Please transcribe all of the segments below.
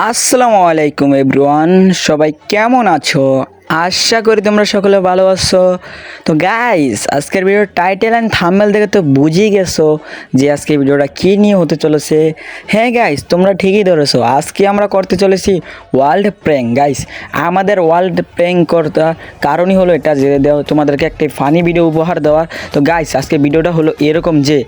আসসালামু আলাইকুম এভরিওয়ান, সবাই কেমন আছো? আশা করি তোমরা সকলে ভালো আছো। তো গাইস, আজকের ভিডিওর টাইটেল অ্যান্ড থাম্বনেল দেখে তো বুঝেই গেছো যে আজকে ভিডিওটা কী নিয়ে হতে চলেছে। হ্যাঁ গাইস, তোমরা ঠিকই ধরেছো, আজকে আমরা করতে চলেছি ওয়ার্ল্ড প্র্যাঙ্ক। গাইস, আমাদের ওয়ার্ল্ড প্র্যাঙ্ক করার কারণই হলো এটা যে তোমাদেরকে একটি ফানি ভিডিও উপহার দেওয়ার। তো গাইস, আজকে ভিডিওটা হলো এরকম যে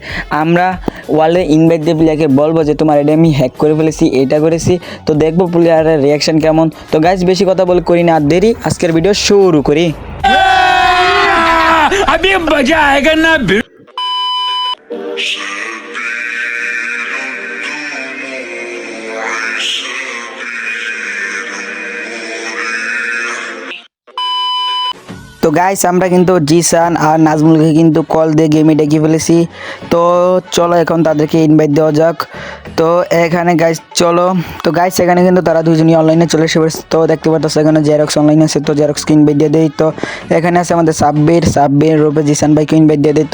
আমরা ওয়ার্ল্ডে ইনভাইট দিয়ে প্লেয়ারকে বলবো যে তোমার এটা আমি হ্যাক করে ফেলেছি, এটা করেছি। তো দেখবো প্লেয়ারের রিয়াকশন কেমন। তো গাইস, বেশি কথা বলে করি না আর দেরি, আজকের ভিডিও শুরু করি। अभी मजा आएगा ना। তো গাইস, আমরা কিন্তু জিসান আর নাজমুলকে কিন্তু কল দিয়ে গেমে ডেকে ফেলেছি। তো চলো এখন তাদেরকে ইনভাইট দেওয়া যাক। তো এখানে গাইস চলো, তো গাইস এখানে কিন্তু তারা দুজনই অনলাইনে চলে এসে পড়েছে। তো দেখতে পাচ্ছ এখানে জেরক্স অনলাইনে আছে, তো জেরক্সকে ইনভাইট দিয়ে দেই। তো এখানে আছে আমাদের সাব্বির রূপে জিসান ভাইকে ইনভাইট দিয়ে দিই।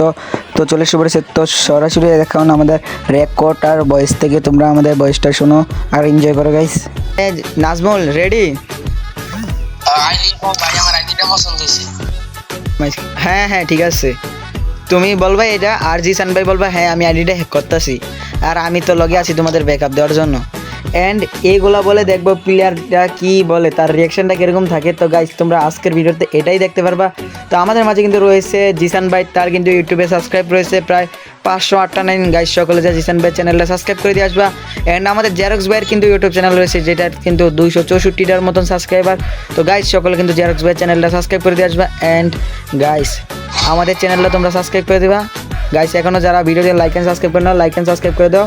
তো চলে এসে পড়েছে। তো সরাসরি এখন আমাদের রেকর্ড আর ভয়েস থেকে তোমরা আমাদের ভয়েসটা শোনো আর এনজয় করো গাইস। নাজমুল রেডি? ভাই আমার আইডিটা পছন্দ হয়েছে। হ্যাঁ হ্যাঁ ঠিক আছে, তুমি বলবা এটা আর জিসান ভাই বলবা হ্যাঁ আমি আইডিটা হ্যাক করতেছি, আর আমি তো লগে আছি তোমাদের ব্যাকআপ দেওয়ার জন্য। অ্যান্ড এইগুলা বলে দেখবো প্লেয়ারটা কি বলে, তার রিয়াকশনটা কীরকম থাকে। তো গাইস, তোমরা আজকের ভিডিওতে এটাই দেখতে পারবা। তো আমাদের মাঝে কিন্তু রয়েছে জিসান ভাই, তার কিন্তু ইউটিউবে সাবস্ক্রাইব রয়েছে প্রায় 598। গাইস, সকলে যা জিসান ভাই চ্যানেলটা সাবস্ক্রাইব করে দিয়ে আসবা। অ্যান্ড আমাদের জেরক্স ভাইয়ের কিন্তু ইউটিউব চ্যানেল রয়েছে, যেটা কিন্তু 264টার মতন সাবস্ক্রাইবার। তো গাইস, সকলে কিন্তু জেরক্স ভাইয়ের চ্যানেলটা সাবস্ক্রাইব করে দিয়ে আসবা। অ্যান্ড গাইস, আমাদের চ্যানেলটা তোমরা সাবস্ক্রাইব করে দিবা। গাইস, এখনও যারা ভিডিওতে লাইক অ্যান্ড সাবস্ক্রাইব করে নাও, লাইক অ্যান্ড সাবস্ক্রাইব করে দাও।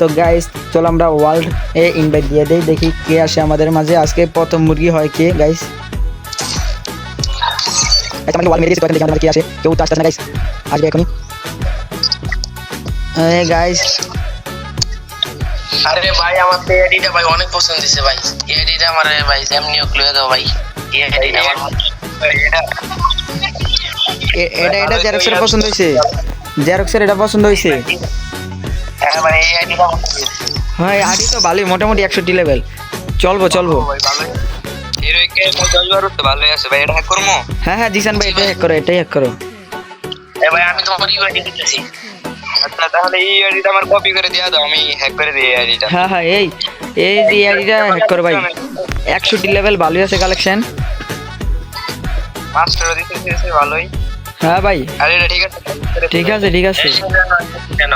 তো গাইস চলো আমরা ওয়ার্ল্ড এ ইনভাইট দিয়ে দেই, দেখি কে আসে আমাদের মাঝে। আজকে প্রথম মুরগি হয় কে গাইস? ওয়ার্ল্ড মেরে দিয়েছি, তো এখন দেখি আমাদের কে আসে। কেউ তো আসছে না গাইস, আসবে এখনই। গাইস, আরে ভাই আমার তো এডিটা ভাই অনেক পছন্দ হয়েছে ভাই। এডিটা আমার ভাই এমনিও ক্লিয়ার দাও ভাই। এডিটা আমার এটা জেরক্সের পছন্দ হয়েছে, জেরক্সের এটা পছন্দ হয়েছে। হ্যাঁ ভাই এই আইডিটা হ্যাঁ আইডি তো ভালোই, মোটামুটি 100 লেভেল। চলবো ভাই ভালোই। হিরোইকে 10 বার তো ভালোই আছে ভাই। এটা হ্যাক করবো? হ্যাঁ হ্যাঁ জিসান ভাই এটাই হ্যাক করো, এটাই হ্যাক করো। ভাই আমি তোমার ইউআইডি দিতেছি। আচ্ছা তাহলে এই আইডিটা আমার কপি করে দিয়া দাও, আমি হ্যাক করে দিই এই আইডিটা। হ্যাঁ হ্যাঁ এই যে আইডিটা হ্যাক করো ভাই। 100 লেভেল ভালোই আছে কালেকশন। মাস্টারও দিতেছি ভালোই। হ্যাঁ ভাই আরে এটা ঠিক আছে ঠিক আছে ঠিক আছে। কেন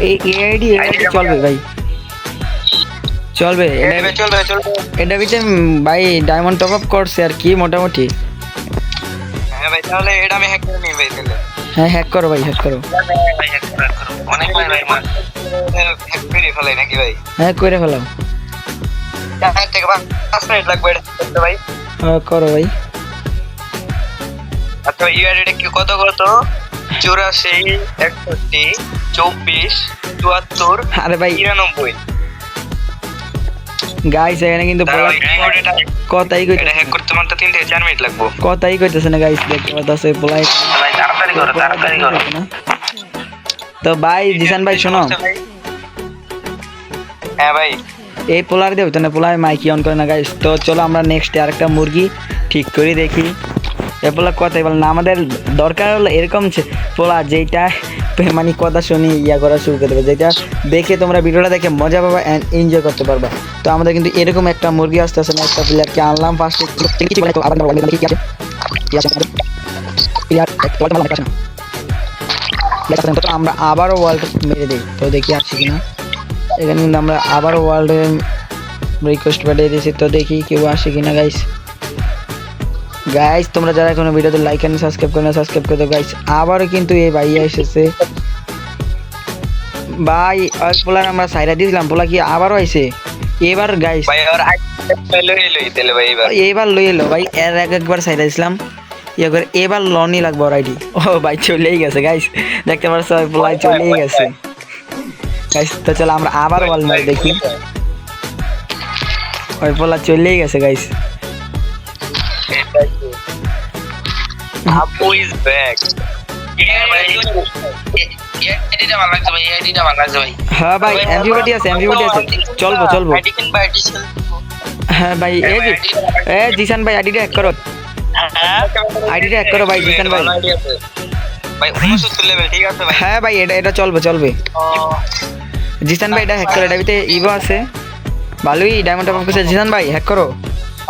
এই আইডি চলবে ভাই, চলবে। চলবে এটা ভিতরে ভাই ডায়মন্ড টপ আপ করছে আর কি মোটামুটি। হ্যাঁ ভাই তাহলে এটা আমি হ্যাক করে নিই ভাই তাহলে। হ্যাঁ হ্যাক করো ভাই, হ্যাক করো। ভাই হ্যাক করো অনেক ভাই ভাই মার হ্যাক করে ফেলাই নাকি ভাই? হ্যাঁ করে ফেলাও। 4 থেকে 5 মিনিট লাগবে এটা করতে ভাই। হ্যাঁ করো ভাই। আচ্ছা ইউআইডিটা কি কত 84 61 24 74 আরে ভাই 99। গাইস এখানে কিন্তু কথাই কইতে, এটা হ্যাক করতে মাত্র 3 থেকে 4 মিনিট লাগবে। কথাই কইতেছে না গাইস, দেখতে পাচ্ছেন পোলাই। ভাই তাড়াতাড়ি করো। তো ভাই জিসান ভাই শোনো, হ্যাঁ ভাই এই পোলার দেব তো না, পোলার মাইকি অন করে না গাইস। তো চলো আমরা নেক্সট আরেকটা মুরগি ঠিক করে দেখি। এ পোলা কথাই বল না, আমাদের দরকার হলো এরকম পোলা যেটা মানে কথা শুনি ইয়া করা শুরু করে দেবে, যেটা দেখে তোমরা ভিডিওটা দেখে মজা পাবা অ্যান্ড এনজয় করতে পারবা। তো আমাদের কিন্তু এরকম একটা মুরগি আসতে আসে না, একটা প্লেয়ারকে আনলাম ফার্স্টে। তো আমরা আবারও ওয়ার্ল্ড মেরে দিই, তো দেখি আসছি কিনা। এখানে কিন্তু আমরা আবারও ওয়ার্ল্ডে রিকোয়েস্ট পাঠিয়ে দিয়েছি, তো দেখি কেউ আসে কিনা গাইস। গাইস তোমরা যারা এখনো ভিডিওতে লাইক এন্ড সাবস্ক্রাইব করে না, সাবস্ক্রাইব করে দাও গাইস। আবারও কিন্তু এই ভাইয়া এসেছে ভাই। আর পোলার আমরা সাইরা দিয়েছিলাম, পোলা কি আবারও আইছে এবার গাইস। ভাই আর লই দিলে ভাই এবার লই এলো ভাই, এর একবার সাইরা দিয়েছিলাম ইয়ে করে, এবার লনই লাগবে ওর আইডি। ও ভাই চলেই গেছে গাইস, দেখতে পাচ্ছ পোলাই চলেই গেছে গাইস। তো চলো আমরা আবার বল মেরে দেখি। ওই পোলা চলেই গেছে গাইস। আপু ইজ ব্যাক। এই আইডিটা ভালো লাগছে ভাই, এই আইডিটা ভালো লাগছে ভাই। হ্যাঁ ভাই এমভিপিটি আছে চলবো চলবো। আইডি কিনবা, আইডি সেল করবো। হ্যাঁ ভাই এই যে জিসান ভাই আইডিটা হ্যাক করো, হ্যাঁ আইডিটা হ্যাক করো ভাই জিসান ভাই। ভাই 69 লেভেল ঠিক আছে ভাই। হ্যাঁ ভাই এটা চলবে চলবে। ও জিসান ভাই এটা হ্যাক করো, এটা ভিতরে ইভো আছে ভালোই ডায়মন্ড টপ আছে। জিসান ভাই হ্যাক করো,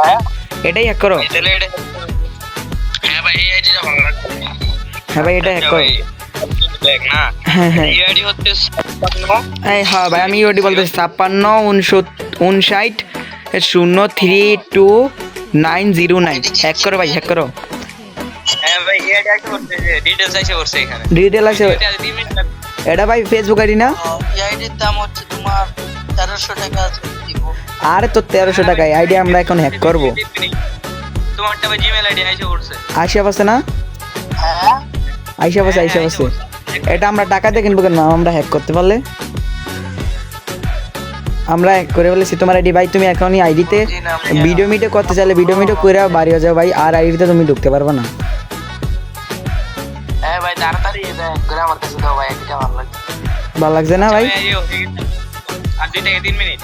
হ্যাঁ এটাই হ্যাক করো। তাহলে এটা হ্যাঁ ভাই এই আইডিটা ভালো লাগছে। হ্যাঁ ভাই এটা হ্যাক করো। দেখ না হ্যাঁ হ্যাঁ এই আইডি হচ্ছে 56 এই হ্যাঁ ভাই আমি ওটি বলতেছি 56 59 032 909 হ্যাক করো ভাই হ্যাক করো। হ্যাঁ ভাই এই আইডি একটা করতে ডিটেইলস আইসে করছে এখানে। ডিটেল আছে এটা 2 মিনিট লাগবে। এটা ভাই ফেসবুক আইডি না? এই আইডির দাম হচ্ছে তোমার 1300 টাকা আছে দিব। আরে তো 1300 টাকায় আইডি আমরা এখন হ্যাক করবো। তোমারটা ভাই জিমেল আইডি আইসে করছে। আইসা বসে না? হ্যাঁ আইসা বসে এটা আমরা টাকা দিয়ে কিনবো কেন, আমরা হ্যাক করতে পারলে আমরা হ্যাক করে বলেছি তোমার আইডি ভাই। তুমি এখনই আইডিতে ভিডিও মিটে করতে চাইলে ভিডিও মিটে করে বাড়ি হয়ে যাও ভাই, আর আইডিতে তুমি ঢুকতে পারবে না। হ্যাঁ ভাই তাড়াতাড়ি এটা করে আমার কাছে দাও ভাই, আইডিটা ভালো লাগছে। ভালো লাগছে না ভাই? আর 2 থেকে 3 মিনিট।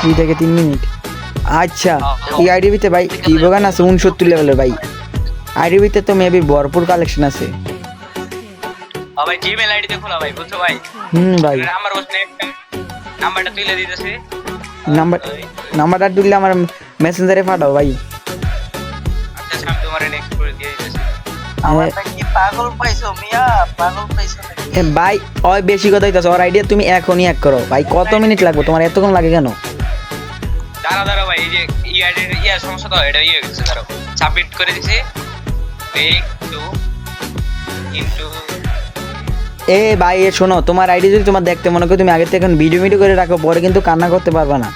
2 থেকে 3 মিনিট আচ্ছা। এই আইডি ভিতরে ভাই ইভোগান আছে 69 লেভেলের ভাই। আইডি ভিতরে তো মেবি ভরপুর কালেকশন আছে। ভাই জিমেল আইডি দেখো না ভাই, বুঝছো ভাই? ভাই আমার বসনে একটা নাম্বারটা তুলে দিতেছে। নাম্বারটা দিলে আমার মেসেঞ্জারে পাঠাও ভাই। আচ্ছা আমি তোমারে নেক্সট করে দিয়ে দিতেছি। আমার কি পাগল পাইছো মিয়া, পাগল পাইছো নাকি? ভাই ওই বেশি কথা হইতাছে, ওর আইডিয়া তুমি এখনই হ্যাক করো ভাই। কত মিনিট লাগবে তোমার, এতক্ষণ লাগে কেন? দাঁড়াও ভাই, এই যে ই আইডির সমস্যা তো এটা হয়ে গেছে। দাঁড়াও সাবমিট করে দিছি। ইনটু এ ভাই শোনো, তোমার আইডি যদি তোমার দেখতে মনে করো তুমি আগে থেকে এখন ভিডিও মিডিও করে রাখো, পরে কিন্তু কান্না করতে পারবে না,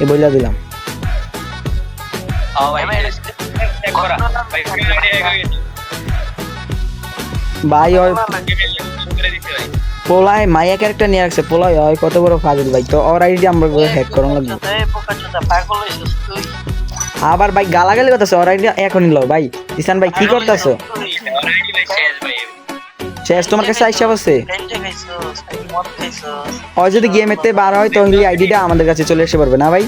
এ বইলা দিলাম। ভাই ওই পোলায় মাইয়া ক্যারেক্টার নিয়ে রাখছে, পোলায় হয় কত বড় ফাজিল ভাই। তো ওর আইডি আমরা হ্যাক করানো লাগবে। আবার ভাই গালাগালি করতেছে, ওর আইডি এখনই লো ভাই। ইসান ভাই কি করতেছো? শেষ তোমার কাছে আইসা বসে। ও যদি গেমেতে বার হয় তাহলে আইডিটা আমাদের কাছে চলে এসে পারবে না ভাই?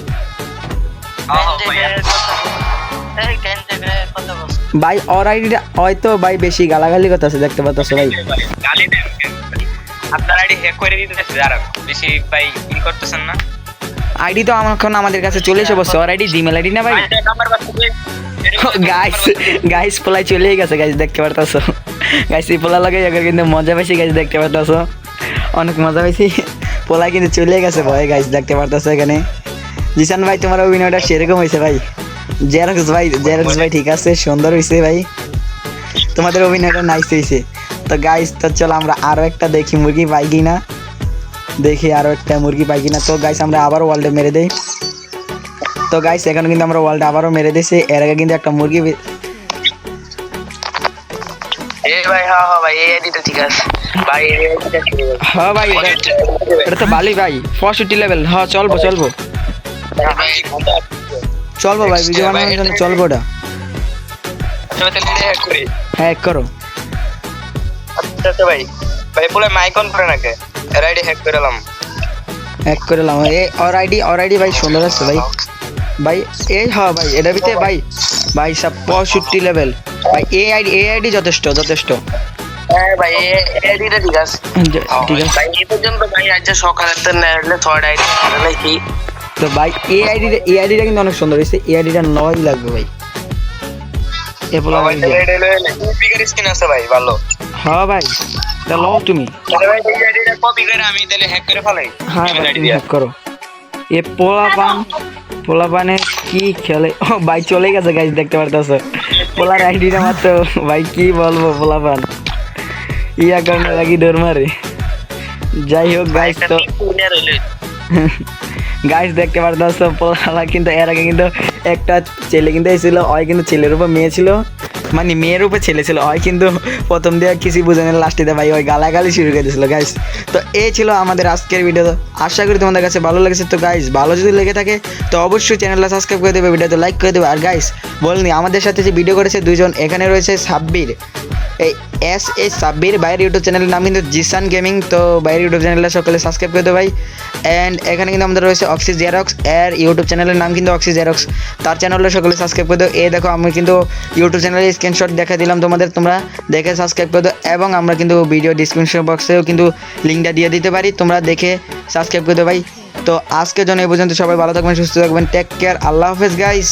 ভাই ওর আইডিটা হয়তো ভাই বেশি গালাগালি করতেছে, দেখতে পাচ্ছ ভাই। আপনার আইডি হ্যাক করে দিতেছে, দাঁড়ান বেশি ভাই ইন করতেছেন না। আইডি তো এখন আমাদের কাছে চলে এসে বসে, ওর আইডি জিমেল আইডি না ভাই। গাইস পোলাই চলে গেছে গাইস, দেখতে পারতাছো গাইস। এই পোলা লাগে এখন কিন্তু মজা পাইছি গাইস, দেখতে পারতাছো অনেক মজা পাইছি। পোলা কিন্তু চলে গেছে ভয় গাইস, দেখতে পারতাছো এখানে। জিসান ভাই তোমার অভিনয়টা সেরকম হয়েছে ভাই। জেরক্স ভাই ঠিক আছে, সুন্দর হয়েছে ভাই, তোমাদের অভিনয়টা নাইস হয়েছে। তো গাইস তো চলো আমরা আরো একটা দেখি মুরগি পাই কিনা, দেখি আরো একটা মুরগি পাই কিনা। তো গাইস আমরা আবারও ওয়ার্ল্ডে মেরে দেই। তো গাইস এখন কিন্তু আমরা ওয়ার্ল্ডে আবারও মেরে দিয়েছি। এর আগে কিন্তু একটা মুরগি ভাই হ্যাঁ ভাই এই আইডিটা ঠিক আছে ভাই, এই আইডিটা ঠিক আছে। হ্যাঁ ভাই এটা তো ভালোই ভাই, 65 লেভেল। হ্যাঁ চলবো ভাই, ভিডিও বানানোর জন্য চলবো ওটা। হ্যাক করো। আচ্ছা ভাই বলে মাইক অন করে নাকি এর আইডি হ্যাক করলাম। ওর আইডি ভাই সুন্দর আছে ভাই। এই হ্যাঁ ভাই এটার ভিতরে ভাই সব 65 লেভেল ভাই। এই আইডি যথেষ্ট। হ্যাঁ ভাই এই আইডিটা ঠিক আছে ভাই। এই পর্যন্ত ভাই আজ সকালে তো নেড়লে 6টা আইডি লাইছি। তো ভাই এই আইডিটা কিন্তু অনেক সুন্দর হয়েছে। এই আইডিটা 9 লাগবে ভাই। এ বলা ভাই স্পিকার স্ক্রিন আছে ভাই ভালো। হ্যাঁ ভাই এটা লও তুমি। তাহলে ভাই এই আইডিটা কপি করে আমি তাহলে হ্যাক করে ফেলাই। হ্যাঁ ভাই হ্যাক করো। এ পোলাপানে কি খেলে। ও ভাই চলে গেছে গাইস, দেখতে পারতেছো পোলার আইডিটা মাত্র ভাই। কি বলবো পোলাপান ইয়া কারণে লাগি ডোর মারে। যাই হোক গাইস, তো গাইস দেখতে পারতেছো পোলা কিন্তু এর আগে কিন্তু একটা ছেলে কিন্তু এসেছিল, ওই কিন্তু ছেলের উপর মেয়ে ছিল, মানে মেয়ের উপর ছেলে ছিল। ওই কিন্তু প্রথম দিয়ে কিছু বুঝে না, লাস্টে ভাই ওই গালাগালি শুরু করে দিয়েছিল গাইস। তো এই ছিল আমাদের আজকের ভিডিও। আশা করি তোমাদের কাছে ভালো লেগেছে। তো গাইস ভালো যদি লেগে থাকে তো অবশ্যই চ্যানেলটা সাবস্ক্রাইব করে দেবে, ভিডিওতে লাইক করে দেবে। আর গাইস বলনি আমাদের সাথে যে ভিডিও করেছে দুইজন, এখানে রয়েছে সাব্বির এই সাব্বির ভাইয়ের ইউটিউব চ্যানেলের নাম কিন্তু জিসান গেমিং। তো ভাইয়ের ইউটিউব চ্যানেলটা সকলে সাবস্ক্রাইব করে দেবো ভাই। অ্যান্ড এখানে কিন্তু আমাদের রয়েছে অক্সি জেরক্স, এর ইউটিউব চ্যানেলের নাম কিন্তু অক্সি জেরক্স, তার চ্যানেলটা সকলে সাবস্ক্রাইব করে দেবো। দেখো আমি কিন্তু ইউটিউব চ্যানেলের স্ক্রিনশট দেখা দিলাম তোমাদের, তোমরা দেখে সাবস্ক্রাইব করে দাও। এবং আমরা কিন্তু ভিডিও ডিসক্রিপশন বক্সেও কিন্তু লিঙ্কটা দিয়ে দিতে পারি, তোমরা দেখে সাবস্ক্রাইব করে দেবো ভাই। তো আজকের জন্য এই পর্যন্ত, সবাই ভালো থাকবেন, সুস্থ থাকবেন, টেক কেয়ার, আল্লাহ হাফেজ গাইস।